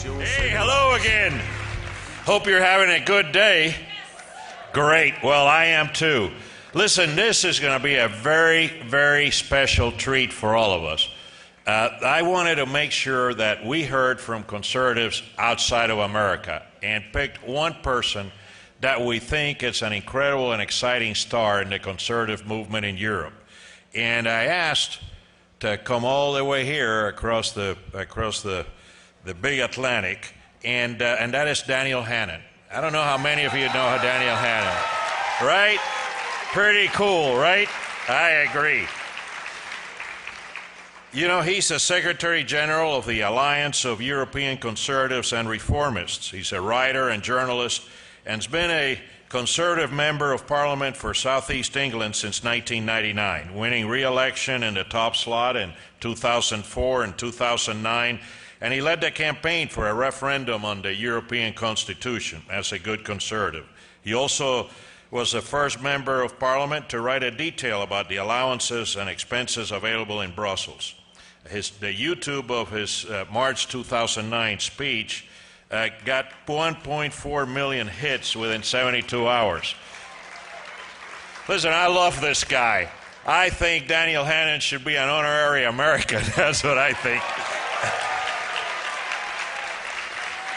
Hey, hello again. Hope you're having a good day. Great. Well, I am too. Listen, this is going to be a very, very special treat for all of us. I wanted to make sure that we heard from conservatives outside of America and picked one person that we think is an incredible and exciting star in the conservative movement in Europe. And I asked to come all the way here across the big Atlantic, and that is Daniel Hannan. I don't know how many of you know Daniel Hannan, right? Pretty cool, right? I agree. You know, he's the Secretary General of the Alliance of European Conservatives and Reformists. He's a writer and journalist and has been a Conservative Member of Parliament for Southeast England since 1999, winning re-election in the top slot in 2004 and 2009, and he led the campaign for a referendum on the European Constitution as a good Conservative. He also was the first Member of Parliament to write a detail about the allowances and expenses available in Brussels. The YouTube of his March 2009 speech got 1.4 million hits within 72 hours. Listen, I love this guy. I think Daniel Hannan should be an honorary American. That's what I think.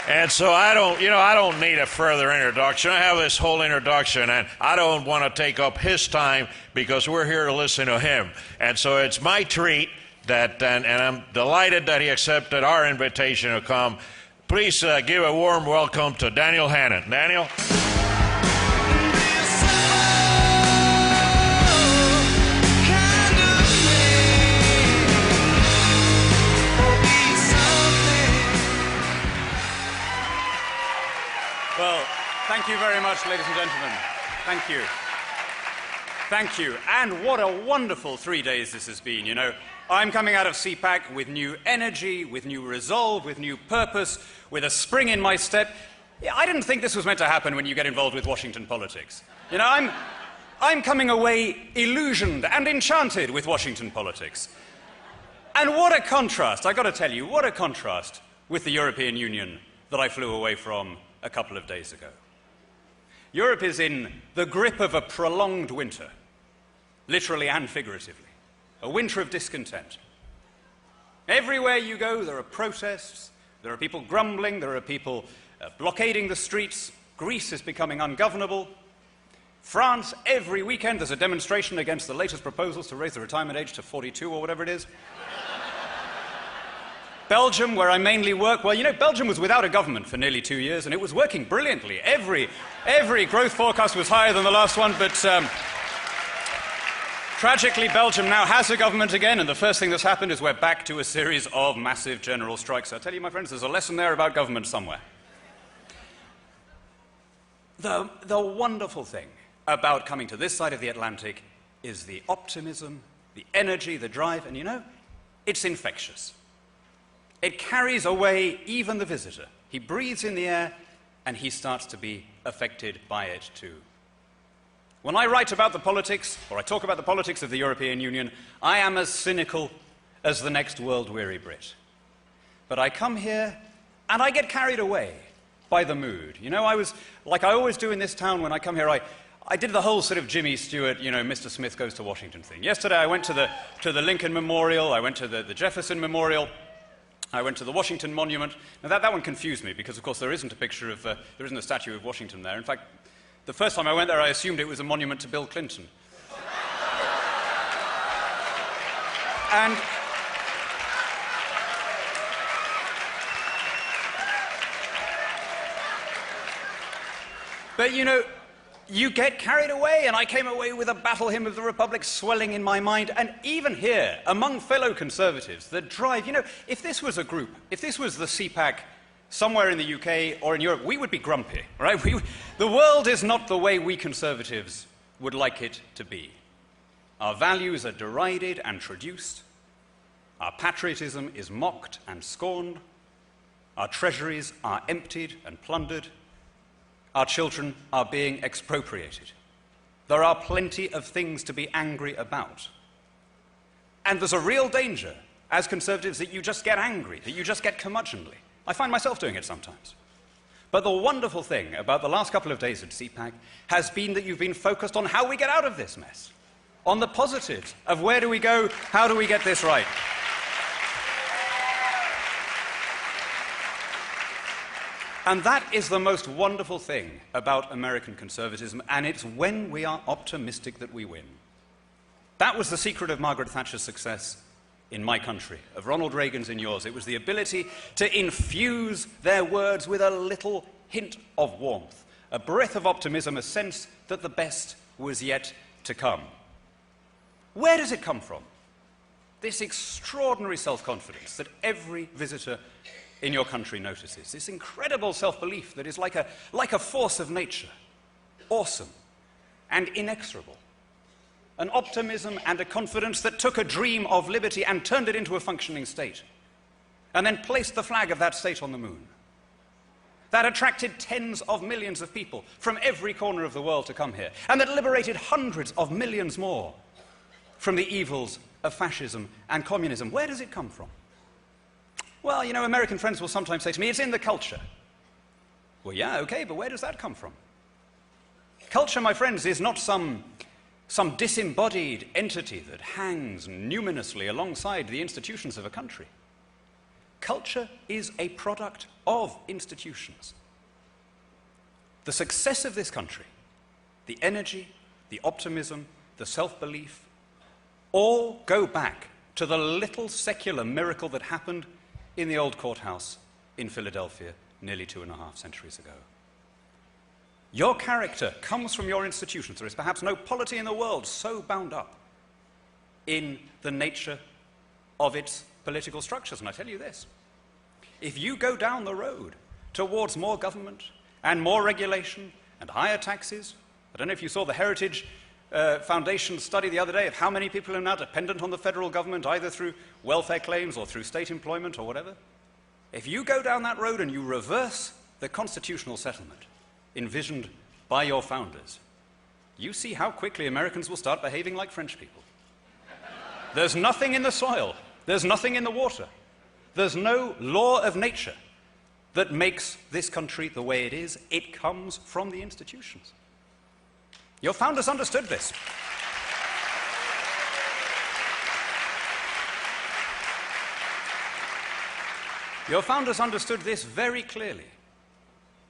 And so I don't need a further introduction. I have this whole introduction, and I don't want to take up his time because we're here to listen to him. And so it's my treat that, and I'm delighted that he accepted our invitation to come. Please give a warm welcome to Daniel Hannan. Daniel? Well, thank you very much, ladies and gentlemen. Thank you. Thank you. And what a wonderful 3 days this has been. You know, I'm coming out of CPAC with new energy, with new resolve, with new purpose, with a spring in my step. I didn't think this was meant to happen when you get involved with Washington politics. You know, I'm coming away illusioned and enchanted with Washington politics. And what a contrast, I got to tell you, what a contrast with the European Union that I flew away from a couple of days ago. Europe is in the grip of a prolonged winter, literally and figuratively, a winter of discontent. Everywhere you go, there are protests, there are people grumbling, there are people blockading the streets. Greece is becoming ungovernable. France, every weekend, there's a demonstration against the latest proposals to raise the retirement age to 42 or whatever it is. Belgium, where I mainly work, well, you know, Belgium was without a government for nearly 2 years, and it was working brilliantly. Every growth forecast was higher than the last one, but tragically, Belgium now has a government again, and the first thing that's happened is we're back to a series of massive general strikes. I tell you, my friends, there's a lesson there about government somewhere. The wonderful thing about coming to this side of the Atlantic is the optimism, the energy, the drive, and you know, it's infectious. It carries away even the visitor. He breathes in the air, and he starts to be affected by it too. When I write about the politics, or I talk about the politics of the European Union, I am as cynical as the next world-weary Brit. But I come here, and I get carried away by the mood. You know, I was, like I always do in this town when I come here, I did the whole sort of Jimmy Stewart, you know, Mr. Smith goes to Washington thing. Yesterday I went to the Lincoln Memorial, I went to the Jefferson Memorial, I went to the Washington Monument. Now that one confused me because, of course, there isn't a statue of Washington there. In fact, the first time I went there, I assumed it was a monument to Bill Clinton. But, you know, you get carried away, and I came away with a battle hymn of the Republic swelling in my mind. And even here, among fellow conservatives, the drive, you know, if this was a group, if this was the CPAC somewhere in the UK or in Europe, we would be grumpy, right? The world is not the way we conservatives would like it to be. Our values are derided and traduced. Our patriotism is mocked and scorned. Our treasuries are emptied and plundered. Our children are being expropriated. There are plenty of things to be angry about. And there's a real danger, as conservatives, that you just get angry, that you just get curmudgeonly. I find myself doing it sometimes. But the wonderful thing about the last couple of days at CPAC has been that you've been focused on how we get out of this mess, on the positives of where do we go, how do we get this right. And that is the most wonderful thing about American conservatism, and it's when we are optimistic that we win. That was the secret of Margaret Thatcher's success in my country, of Ronald Reagan's in yours. It was the ability to infuse their words with a little hint of warmth, a breath of optimism, a sense that the best was yet to come. Where does it come from? This extraordinary self-confidence that every visitor in your country notices, this incredible self-belief that is like a force of nature, awesome and inexorable. An optimism and a confidence that took a dream of liberty and turned it into a functioning state, and then placed the flag of that state on the moon. That attracted tens of millions of people from every corner of the world to come here, and that liberated hundreds of millions more from the evils of fascism and communism. Where does it come from? Well, you know, American friends will sometimes say to me, it's in the culture. Well, yeah, okay, but where does that come from? Culture, my friends, is not some disembodied entity that hangs numinously alongside the institutions of a country. Culture is a product of institutions. The success of this country, the energy, the optimism, the self-belief, all go back to the little secular miracle that happened in the old courthouse in Philadelphia nearly 2.5 centuries ago. Your character comes from your institutions. There is perhaps no polity in the world so bound up in the nature of its political structures. And I tell you this, if you go down the road towards more government and more regulation and higher taxes, I don't know if you saw the Heritage Foundation study the other day of how many people are now dependent on the federal government, either through welfare claims or through state employment or whatever. If you go down that road and you reverse the constitutional settlement envisioned by your founders, you see how quickly Americans will start behaving like French people. There's nothing in the soil, there's nothing in the water, there's no law of nature that makes this country the way it is. It comes from the institutions. Your founders understood this. Your founders understood this very clearly.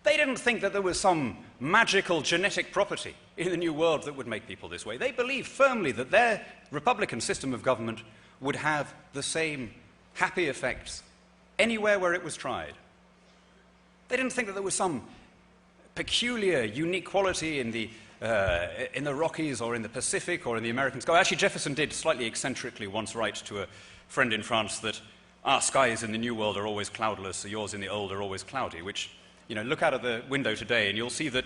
They didn't think that there was some magical genetic property in the new world that would make people this way. They believed firmly that their republican system of government would have the same happy effects anywhere where it was tried. They didn't think that there was some peculiar, unique quality in the Rockies or in the Pacific or in the American sky. Actually, Jefferson did slightly eccentrically once write to a friend in France that our skies in the New World are always cloudless, so yours in the Old are always cloudy, which, you know, look out of the window today and you'll see that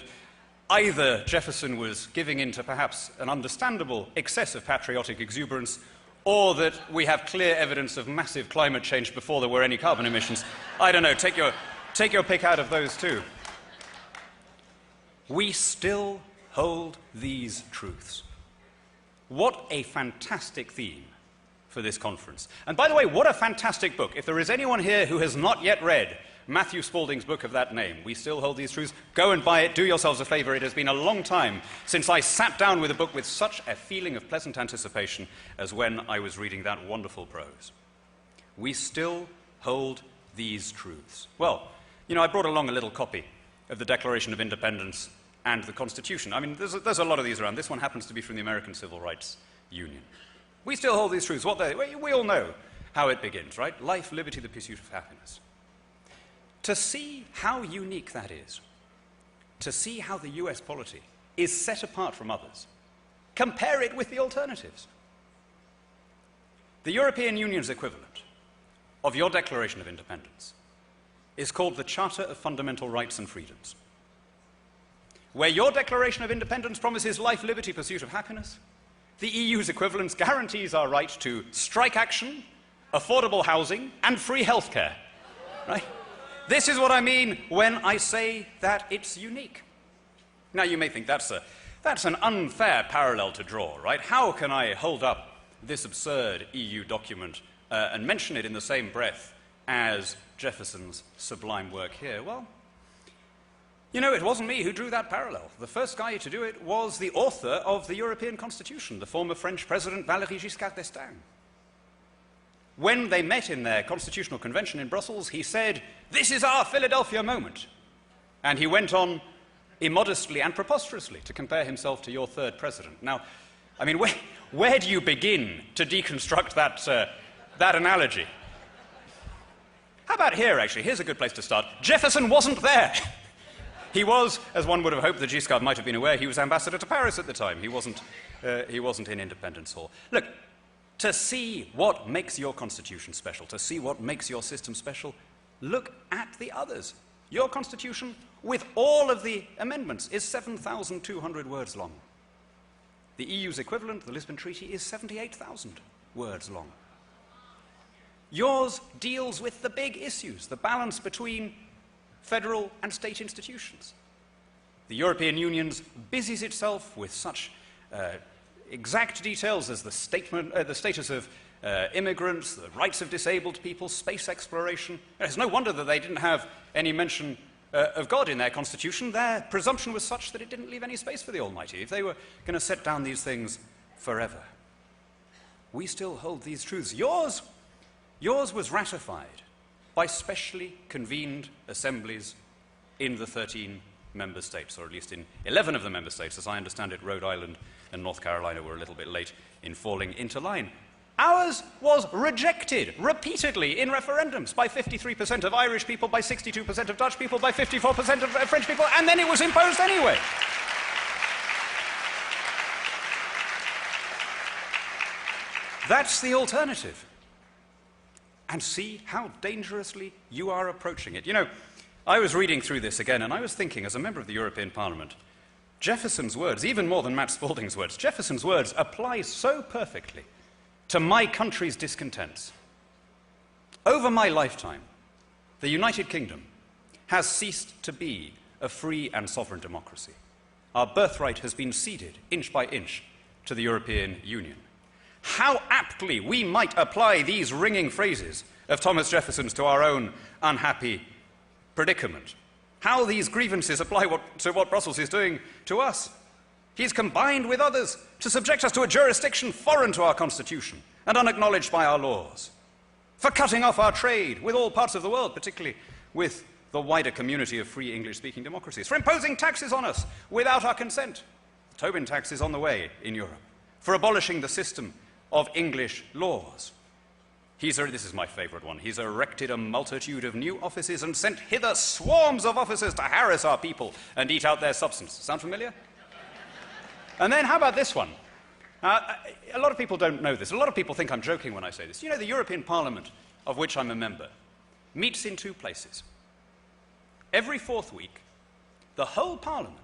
either Jefferson was giving in to perhaps an understandable excess of patriotic exuberance, or that we have clear evidence of massive climate change before there were any carbon emissions. I don't know, take your pick out of those two. We still hold these truths. What a fantastic theme for this conference. And by the way, what a fantastic book. If there is anyone here who has not yet read Matthew Spaulding's book of that name, We Still Hold These Truths, go and buy it, do yourselves a favor. It has been a long time since I sat down with a book with such a feeling of pleasant anticipation as when I was reading that wonderful prose. We still hold these truths. Well, you know, I brought along a little copy of the Declaration of Independence and the Constitution. I mean, there's a lot of these around. This one happens to be from the American Civil Rights Union. We still hold these truths. We all know how it begins, right? Life, liberty, the pursuit of happiness. To see how unique that is, to see how the US polity is set apart from others, compare it with the alternatives. The European Union's equivalent of your Declaration of Independence is called the Charter of Fundamental Rights and Freedoms. Where your Declaration of Independence promises life, liberty, pursuit of happiness, the EU's equivalence guarantees our right to strike action, affordable housing, and free healthcare. Right? This is what I mean when I say that it's unique. Now, you may think that's an unfair parallel to draw, right? How can I hold up this absurd EU document and mention it in the same breath as Jefferson's sublime work here? Well, you know, it wasn't me who drew that parallel. The first guy to do it was the author of the European Constitution, the former French President Valéry Giscard d'Estaing. When they met in their constitutional convention in Brussels, he said, "This is our Philadelphia moment." And he went on immodestly and preposterously to compare himself to your third president. Now, I mean, where do you begin to deconstruct that analogy? How about here, actually? Here's a good place to start. Jefferson wasn't there. He was, as one would have hoped that Giscard might have been aware, he was ambassador to Paris at the time. He wasn't in Independence Hall. Look, to see what makes your constitution special, to see what makes your system special, look at the others. Your constitution, with all of the amendments, is 7,200 words long. The EU's equivalent, the Lisbon Treaty, is 78,000 words long. Yours deals with the big issues, the balance between federal and state institutions. The European Union busies itself with such exact details as the status of immigrants, the rights of disabled people, space exploration. It's no wonder that they didn't have any mention of God in their constitution. Their presumption was such that it didn't leave any space for the Almighty. If they were going to set down these things forever. We still hold these truths. Yours was ratified by specially convened assemblies in the 13 member states, or at least in 11 of the member states. As I understand it, Rhode Island and North Carolina were a little bit late in falling into line. Ours was rejected repeatedly in referendums by 53% of Irish people, by 62% of Dutch people, by 54% of French people, and then it was imposed anyway. That's the alternative. And see how dangerously you are approaching it. You know, I was reading through this again, and I was thinking, as a member of the European Parliament, Jefferson's words, even more than Matt Spaulding's words, Jefferson's words apply so perfectly to my country's discontents. Over my lifetime, the United Kingdom has ceased to be a free and sovereign democracy. Our birthright has been ceded, inch by inch, to the European Union. How aptly we might apply these ringing phrases of Thomas Jefferson's to our own unhappy predicament. How these grievances apply to what Brussels is doing to us. He's combined with others to subject us to a jurisdiction foreign to our constitution and unacknowledged by our laws, for cutting off our trade with all parts of the world, particularly with the wider community of free English-speaking democracies, for imposing taxes on us without our consent. The Tobin tax is on the way in Europe, for abolishing the system of English laws. This is my favourite one. He's erected a multitude of new offices and sent hither swarms of officers to harass our people and eat out their substance. Sound familiar? And then how about this one? A lot of people don't know this. A lot of people think I'm joking when I say this. You know, the European Parliament, of which I'm a member, meets in two places. Every fourth week, the whole Parliament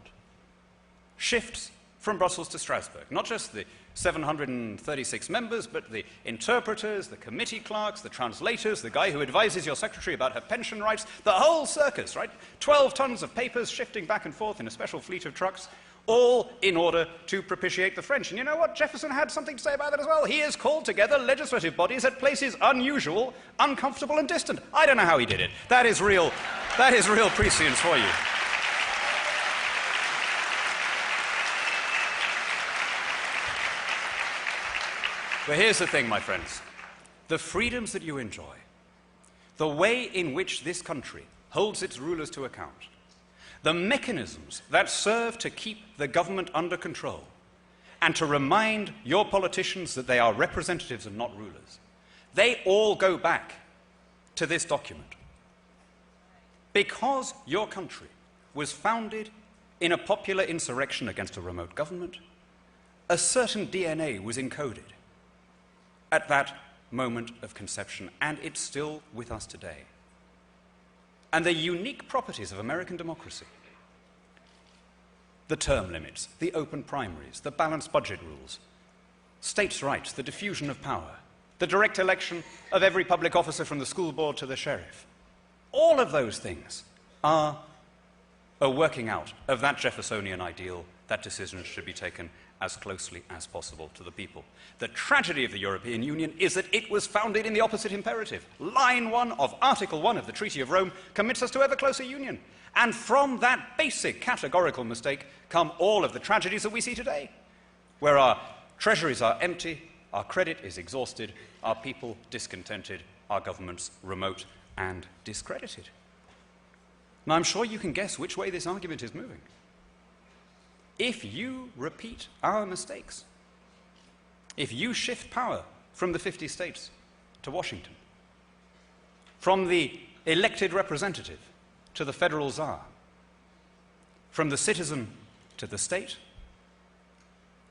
shifts from Brussels to Strasbourg. Not just the 736 members, but the interpreters, the committee clerks, the translators, the guy who advises your secretary about her pension rights, the whole circus, right? 12 tons of papers shifting back and forth in a special fleet of trucks, all in order to propitiate the French. And you know what? Jefferson had something to say about that as well. He has called together legislative bodies at places unusual, uncomfortable, and distant. I don't know how he did it. That is real prescience for you. But here's the thing, my friends. The freedoms that you enjoy, the way in which this country holds its rulers to account, the mechanisms that serve to keep the government under control and to remind your politicians that they are representatives and not rulers, they all go back to this document. Because your country was founded in a popular insurrection against a remote government, a certain DNA was encoded at that moment of conception, and it's still with us today. And the unique properties of American democracy, the term limits, the open primaries, the balanced budget rules, states' rights, the diffusion of power, the direct election of every public officer from the school board to the sheriff, all of those things are a working out of that Jeffersonian ideal that decisions should be taken as closely as possible to the people. The tragedy of the European Union is that it was founded in the opposite imperative. Line 1 of Article 1 of the Treaty of Rome commits us to ever closer union. And from that basic categorical mistake come all of the tragedies that we see today, where our treasuries are empty, our credit is exhausted, our people discontented, our governments remote and discredited. Now, I'm sure you can guess which way this argument is moving. If you repeat our mistakes, if you shift power from the 50 states to Washington, from the elected representative to the federal czar, from the citizen to the state,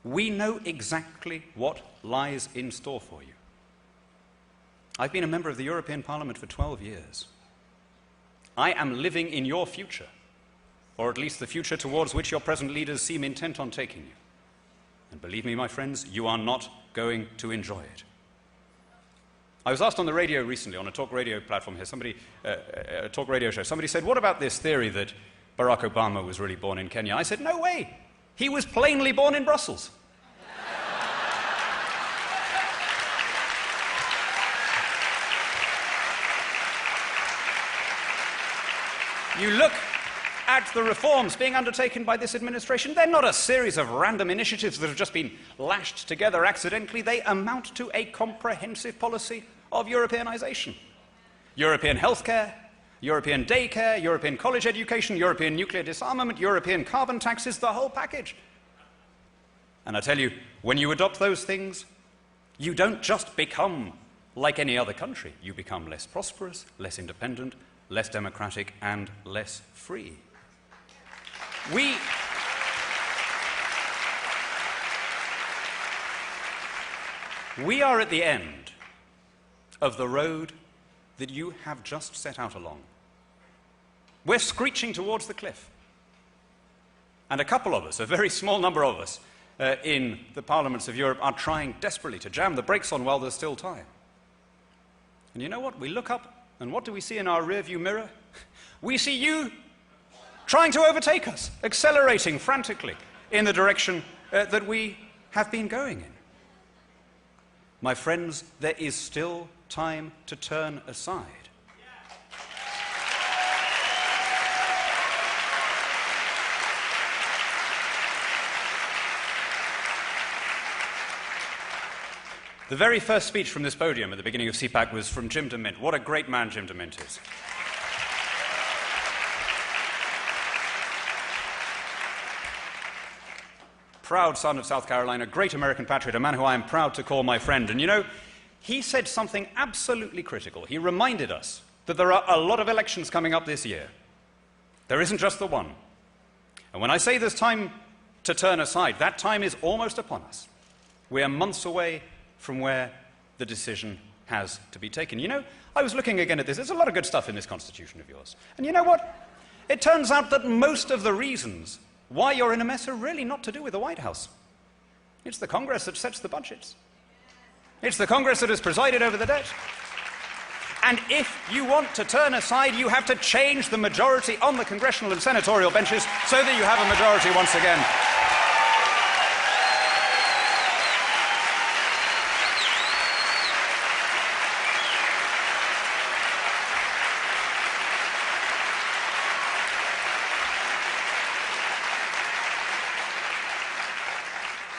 we know exactly what lies in store for you. I've been a member of the European Parliament for 12 years. I am living in your future, or at least the future towards which your present leaders seem intent on taking you. And believe me, my friends, you are not going to enjoy it. I was asked on the radio recently, on a talk radio platform here, a talk radio show, somebody said, what about this theory that Barack Obama was really born in Kenya? I said, no way. He was plainly born in Brussels. You look at the reforms being undertaken by this administration, they're not a series of random initiatives that have just been lashed together accidentally. They amount to a comprehensive policy of Europeanization. European healthcare, European daycare, European college education, European nuclear disarmament, European carbon taxes, the whole package. And I tell you, when you adopt those things, you don't just become like any other country. You become less prosperous, less independent, less democratic, and less free. We are at the end of the road that you have just set out along. We're screeching towards the cliff. And a couple of us, a very small number of us, in the parliaments of Europe are trying desperately to jam the brakes on while there's still time. And you know what? We look up, and what do we see in our rearview mirror? We see you trying to overtake us, accelerating frantically in the direction that we have been going in. My friends, there is still time to turn aside. The very first speech from this podium at the beginning of CPAC was from Jim DeMint. What a great man Jim DeMint is. Proud son of South Carolina, great American patriot, a man who I am proud to call my friend. And you know, he said something absolutely critical. He reminded us that there are a lot of elections coming up this year. There isn't just the one. And when I say there's time to turn aside, that time is almost upon us. We are months away from where the decision has to be taken. You know, I was looking again at this. There's a lot of good stuff in this Constitution of yours. And you know what? It turns out that most of the reasons why you're in a mess are really not to do with the White House. It's the Congress that sets the budgets. It's the Congress that has presided over the debt. And if you want to turn aside, you have to change the majority on the congressional and senatorial benches so that you have a majority once again.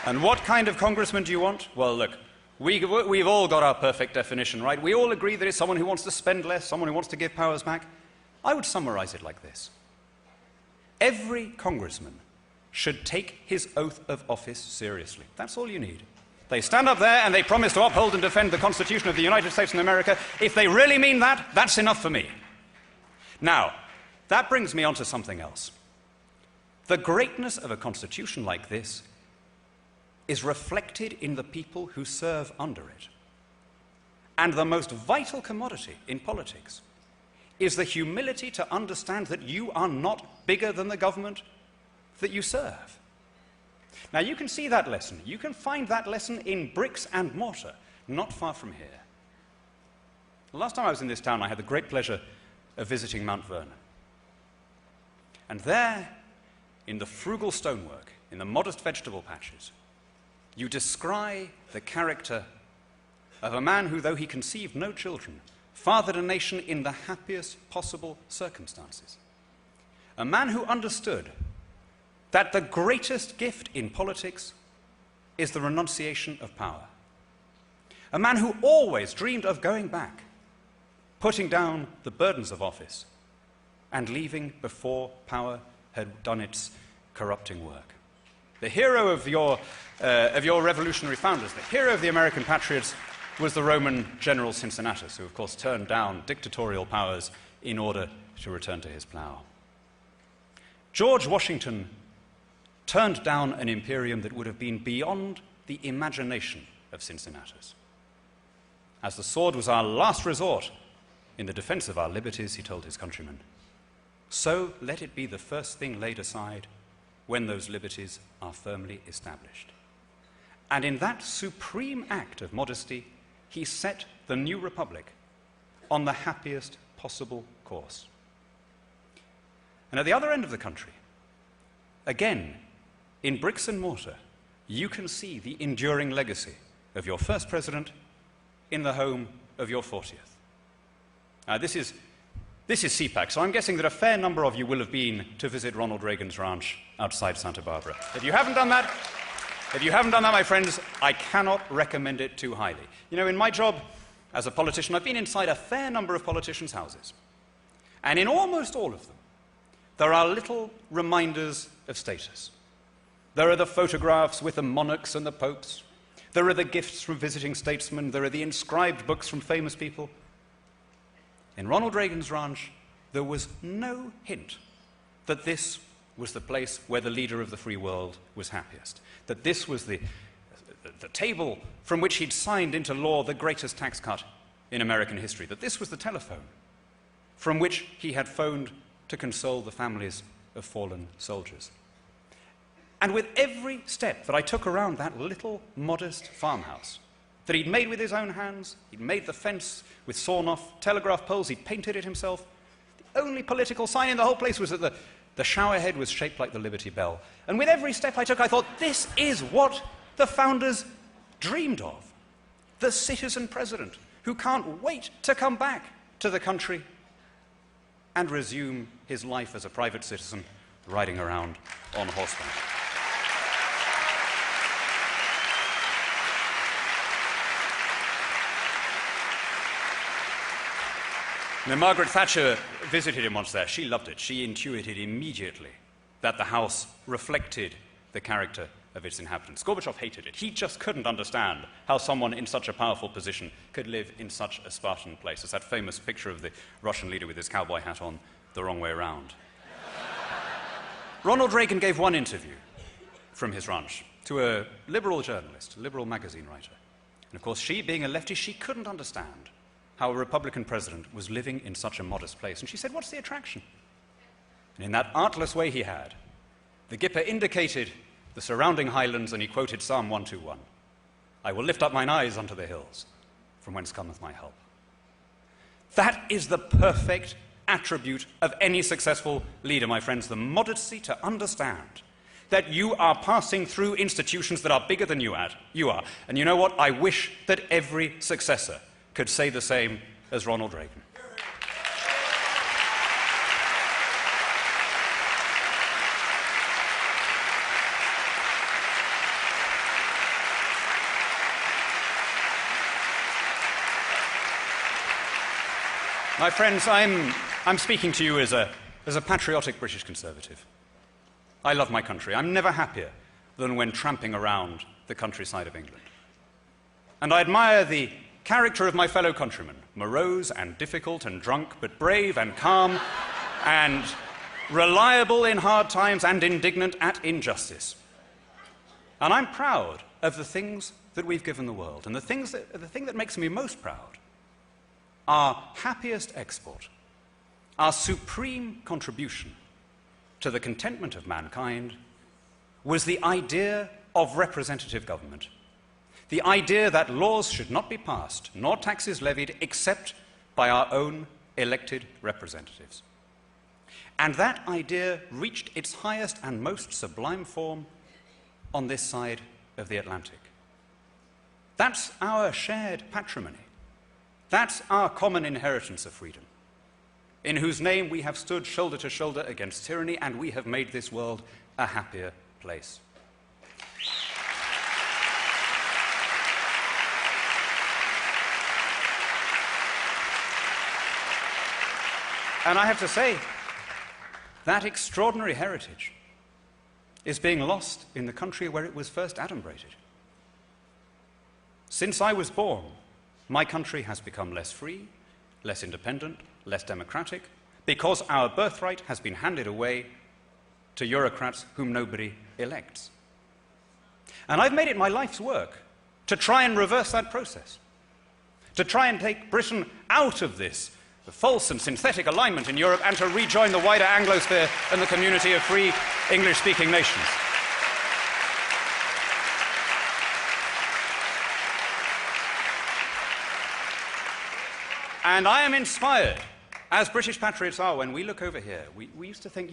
And what kind of congressman do you want? Well, look, we've all got our perfect definition, right? We all agree that it's someone who wants to spend less, someone who wants to give powers back. I would summarize it like this. Every congressman should take his oath of office seriously. That's all you need. They stand up there and they promise to uphold and defend the Constitution of the United States of America. If they really mean that, that's enough for me. Now, that brings me on to something else. The greatness of a constitution like this is reflected in the people who serve under it. And the most vital commodity in politics is the humility to understand that you are not bigger than the government that you serve. Now, you can see that lesson. You can find that lesson in bricks and mortar, not far from here. The last time I was in this town, I had the great pleasure of visiting Mount Vernon. And there, in the frugal stonework, in the modest vegetable patches, you descry the character of a man who, though he conceived no children, fathered a nation in the happiest possible circumstances. A man who understood that the greatest gift in politics is the renunciation of power. A man who always dreamed of going back, putting down the burdens of office, and leaving before power had done its corrupting work. The hero of your revolutionary founders, the hero of the American patriots, was the Roman general Cincinnatus, who of course turned down dictatorial powers in order to return to his plough. George Washington turned down an imperium that would have been beyond the imagination of Cincinnatus. As the sword was our last resort in the defense of our liberties, he told his countrymen, so let it be the first thing laid aside when those liberties are firmly established. And in that supreme act of modesty, he set the new republic on the happiest possible course. And at the other end of the country, again, in bricks and mortar, you can see the enduring legacy of your first president in the home of your 40th. This is CPAC, so I'm guessing that a fair number of you will have been to visit Ronald Reagan's ranch outside Santa Barbara. If you haven't done that, my friends, I cannot recommend it too highly. You know, in my job as a politician, I've been inside a fair number of politicians' houses. And in almost all of them, there are little reminders of status. There are the photographs with the monarchs and the popes. There are the gifts from visiting statesmen. There are the inscribed books from famous people. In Ronald Reagan's ranch, there was no hint that this was the place where the leader of the free world was happiest, that this was the table from which he'd signed into law the greatest tax cut in American history, that this was the telephone from which he had phoned to console the families of fallen soldiers. And with every step that I took around that little modest farmhouse that he'd made with his own hands, he'd made the fence with sawn-off telegraph poles, he'd painted it himself, the only political sign in the whole place was that the shower head was shaped like the Liberty Bell. And with every step I took, I thought, this is what the founders dreamed of. The citizen president who can't wait to come back to the country and resume his life as a private citizen riding around on horseback. Now, Margaret Thatcher visited him once there. She loved it. She intuited immediately that the house reflected the character of its inhabitants. Gorbachev hated it. He just couldn't understand how someone in such a powerful position could live in such a Spartan place. It's that famous picture of the Russian leader with his cowboy hat on the wrong way around. Ronald Reagan gave one interview from his ranch to a liberal journalist, a liberal magazine writer. And of course, she, being a lefty, she couldn't understand how a Republican president was living in such a modest place. And she said, what's the attraction? And in that artless way he had, the Gipper indicated the surrounding highlands and he quoted Psalm 121. I will lift up mine eyes unto the hills, from whence cometh my help. That is the perfect attribute of any successful leader, my friends, the modesty to understand that you are passing through institutions that are bigger than you are. And you know what? I wish that every successor could say the same as Ronald Reagan. My friends, I'm speaking to you as a patriotic British conservative. I love my country. I'm never happier than when tramping around the countryside of England. And I admire the character of my fellow countrymen, morose and difficult and drunk, but brave and calm and reliable in hard times and indignant at injustice. And I'm proud of the things that we've given the world. And the thing that makes me most proud, our happiest export, our supreme contribution to the contentment of mankind, was the idea of representative government. The idea that laws should not be passed, nor taxes levied, except by our own elected representatives. And that idea reached its highest and most sublime form on this side of the Atlantic. That's our shared patrimony. That's our common inheritance of freedom, in whose name we have stood shoulder to shoulder against tyranny, and we have made this world a happier place. And I have to say, that extraordinary heritage is being lost in the country where it was first adumbrated. Since I was born, my country has become less free, less independent, less democratic, because our birthright has been handed away to bureaucrats whom nobody elects. And I've made it my life's work to try and reverse that process, to try and take Britain out of this false and synthetic alignment in Europe and to rejoin the wider Anglosphere and the community of free English-speaking nations. And I am inspired, as British patriots are, when we look over here. We used to think,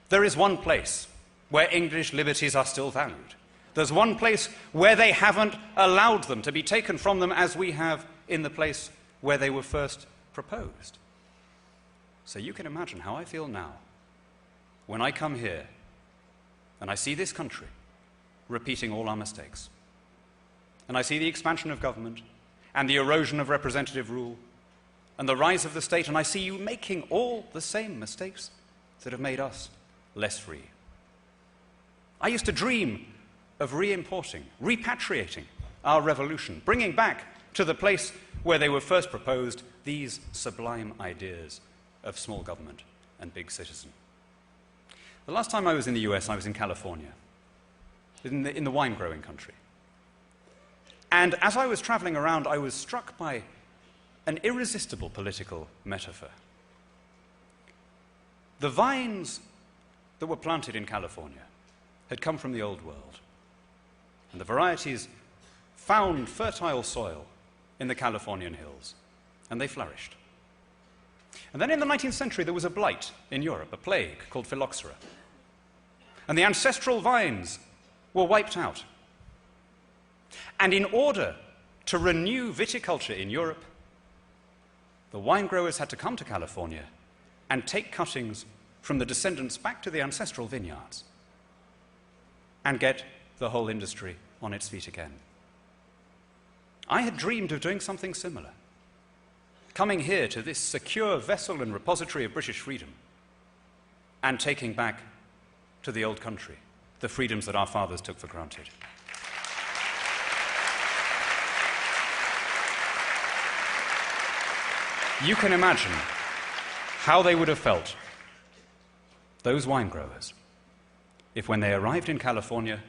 there is one place where English liberties are still valued. There's one place where they haven't allowed them to be taken from them as we have in the place where they were first proposed. So you can imagine how I feel now when I come here and I see this country repeating all our mistakes. And I see the expansion of government and the erosion of representative rule and the rise of the state, and I see you making all the same mistakes that have made us less free. I used to dream of re-importing, repatriating our revolution, bringing back to the place where they were first proposed these sublime ideas of small government and big citizen. The last time I was in the US, I was in California, in the wine-growing country. And as I was traveling around, I was struck by an irresistible political metaphor. The vines that were planted in California had come from the old world, and the varieties found fertile soil in the Californian hills, and they flourished. And then in the 19th century, there was a blight in Europe, a plague called phylloxera, and the ancestral vines were wiped out. And in order to renew viticulture in Europe, the wine growers had to come to California and take cuttings from the descendants back to the ancestral vineyards and get the whole industry on its feet again. I had dreamed of doing something similar, coming here to this secure vessel and repository of British freedom and taking back to the old country the freedoms that our fathers took for granted. You can imagine how they would have felt, those wine growers, if when they arrived in California,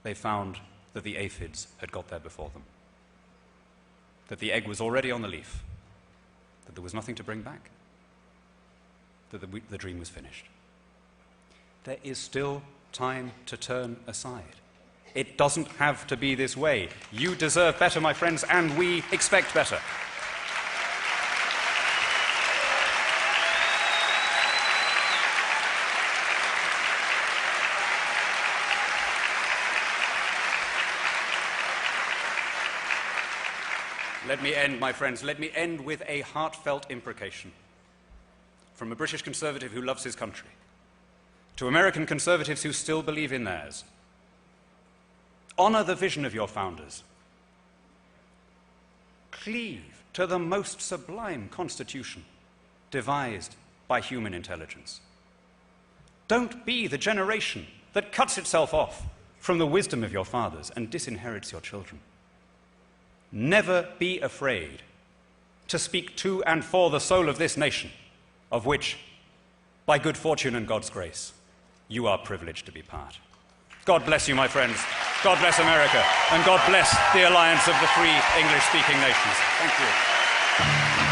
they found that the aphids had got there before them, that the egg was already on the leaf, that there was nothing to bring back, that the dream was finished. There is still time to turn aside. It doesn't have to be this way. You deserve better, my friends, and we expect better. Let me end, my friends, let me end with a heartfelt imprecation from a British conservative who loves his country to American conservatives who still believe in theirs. Honor the vision of your founders. Cleave to the most sublime constitution devised by human intelligence. Don't be the generation that cuts itself off from the wisdom of your fathers and disinherits your children. Never be afraid to speak to and for the soul of this nation, of which, by good fortune and God's grace, you are privileged to be part. God bless you, my friends. God bless America. And God bless the alliance of the free English-speaking nations. Thank you.